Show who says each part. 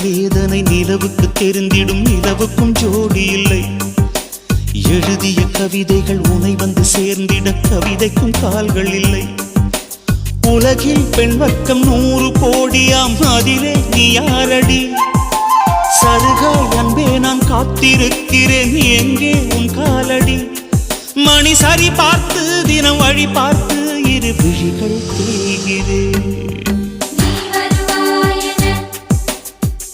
Speaker 1: வேதனை நிலவுக்கு தெரிந்திடும், நிலவுக்கும் ஜோடி இல்லை. எழுதிய கவிதைகள் உனை வந்து சேர்ந்திட, கவிதைக்கும் கால்கள் இல்லை. உலகில் பெண் வர்க்கம் 100 கோடியாம், அதிலே நீ யாரடி? சருகாய் அன்பே நான் காத்திருக்கிறேன், எங்கே உன் காலடி? மணி சரி பார்த்து தினம் வழி பார்த்து இரு விழிகள் தேய்கிறேன்.